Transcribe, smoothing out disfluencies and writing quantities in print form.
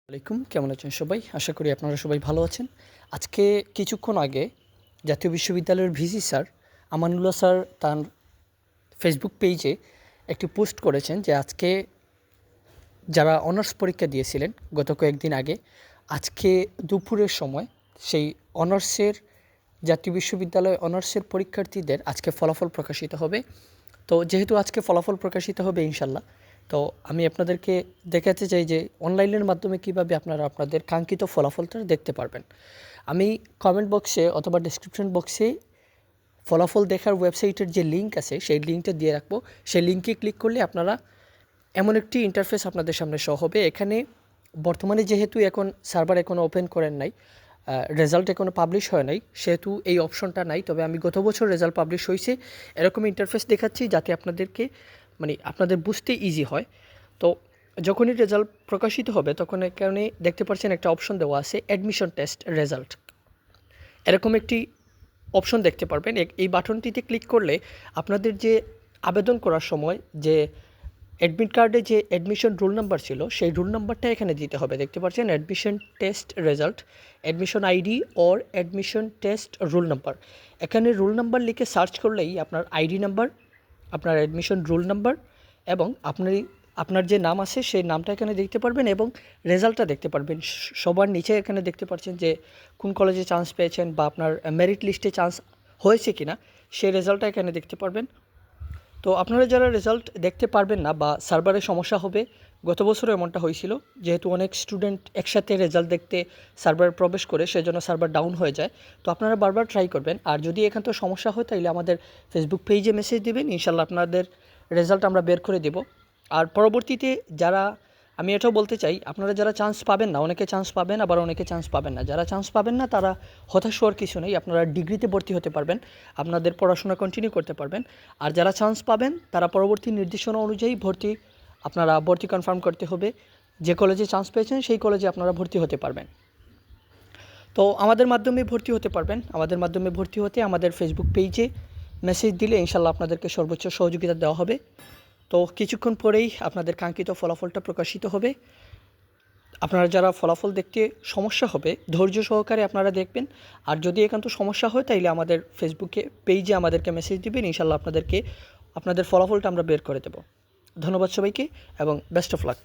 আলাইকুম, কেমন আছেন সবাই? আশা করি আপনারা সবাই ভালো আছেন। আজকে কিছুক্ষণ আগে জাতীয় বিশ্ববিদ্যালয়ের ভিসি স্যার আমানুল্লাহ স্যার তার ফেসবুক পেজে একটি পোস্ট করেছেন যে আজকে যারা অনার্স পরীক্ষা দিয়েছিলেন গত কয়েকদিন আগে, আজকে দুপুরের সময় সেই অনার্সের জাতীয় বিশ্ববিদ্যালয় অনার্সের পরীক্ষার্থীদের আজকে ফলাফল প্রকাশিত হবে। তো যেহেতু আজকে ফলাফল প্রকাশিত হবে ইনশাল্লাহ, তো আমি আপনাদেরকে দেখাতে চাই যে অনলাইনের মাধ্যমে কিভাবে আপনারা আপনাদের কাঙ্ক্ষিত ফলাফলটা দেখতে পারবেন। আমি কমেন্ট বক্সে অথবা ডেসক্রিপশন বক্সে ফলাফল দেখার ওয়েবসাইটের যে লিঙ্ক আছে সেই লিঙ্কটা দিয়ে রাখবো। সেই লিঙ্কে ক্লিক করলে আপনারা এমন একটি ইন্টারফেস আপনাদের সামনে শো হবে। এখানে বর্তমানে যেহেতু এখন সার্ভার এখনও ওপেন করেন নাই, রেজাল্ট এখনও পাবলিশ হয় নাই, সেহেতু এই অপশনটা নাই। তবে আমি গত বছর রেজাল্ট পাবলিশ হয়েছে এরকম ইন্টারফেস দেখাচ্ছি যাতে আপনাদেরকে আপনাদের বুঝতে ইজি হয়। তো যখনই রেজাল্ট প্রকাশিত হবে তখন এখানে দেখতে পাচ্ছেন একটা অপশন দেওয়া আছে অ্যাডমিশন টেস্ট রেজাল্ট, এরকম একটি অপশন দেখতে পারবেন। এই বাটনটিতে ক্লিক করলে আপনাদের যে আবেদন করার সময় যে অ্যাডমিট কার্ডে যে অ্যাডমিশন রোল নাম্বার ছিল সেই রোল নাম্বারটা এখানে দিতে হবে। দেখতে পাচ্ছেন admission test result, admission ID or admission test roll number. এখানে রোল নাম্বার লিখে সার্চ করলেই আপনার আইডি নাম্বার, আপনার অ্যাডমিশন রোল নাম্বার এবং আপনার যে নাম আছে সেই নামটা এখানে দেখতে পারবেন এবং রেজাল্টটা দেখতে পারবেন। সবার নিচে এখানে দেখতে পাচ্ছেন যে কোন কলেজে চান্স পেয়েছেন বা আপনার মেরিট লিস্টে চান্স হয়েছে কি না সেই রেজাল্টটা এখানে দেখতে পারবেন। তো আপনারা যারা রেজাল্ট দেখতে পারবেন না বা সার্ভারে সমস্যা হবে, গত বছরও এমনটা হয়েছিল, যেহেতু অনেক স্টুডেন্ট একসাথে রেজাল্ট দেখতে সার্ভারে প্রবেশ করে সেজন্য সার্ভার ডাউন হয়ে যায়। তো আপনারা বারবার ট্রাই করবেন, আর যদি এখান থেকে সমস্যা হয় তাহলে আমাদের ফেসবুক পেজে মেসেজ দিবেন, ইনশাল্লাহ আপনাদের রেজাল্ট আমরা বের করে দেব। আর পরবর্তীতে যারা, আমি এটাও বলতে চাই, আপনারা যারা চান্স পাবেন না, অনেকে চান্স পাবেন আবার অনেকে চান্স পাবেন না, যারা চান্স পাবেন না তারা হতাশ হওয়ার কিছু নেই, আপনারা ডিগ্রিতে ভর্তি হতে পারবেন, আপনাদের পড়াশোনা কন্টিনিউ করতে পারবেন। আর যারা চান্স পাবেন তারা পরবর্তী নির্দেশনা অনুযায়ী আপনারা ভর্তি কনফার্ম করতে হবে, যে কলেজে চান্স পেয়েছেন সেই কলেজে আপনারা ভর্তি হতে পারবেন। তো আমাদের মাধ্যমে ভর্তি হতে পারবেন। আমাদের মাধ্যমে ভর্তি হতে আমাদের ফেসবুক পেজে মেসেজ দিলে ইনশাল্লাহ আপনাদেরকে সর্বোচ্চ সহযোগিতা দেওয়া হবে। তো কিছুক্ষণ পরেই আপনাদের কাঙ্ক্ষিত ফলাফলটা প্রকাশিত হবে। আপনারা যারা ফলাফল দেখতে সমস্যা হবে ধৈর্য সহকারে আপনারা দেখবেন, আর যদি একান্ত সমস্যা হয় তাইলে আমাদের ফেসবুকে পেজে আমাদেরকে মেসেজ দিবেন, ইনশাল্লাহ আপনাদের ফলাফলটা আমরা বের করে দেব। ধন্যবাদ সবাইকে এবং বেস্ট অফ লাক।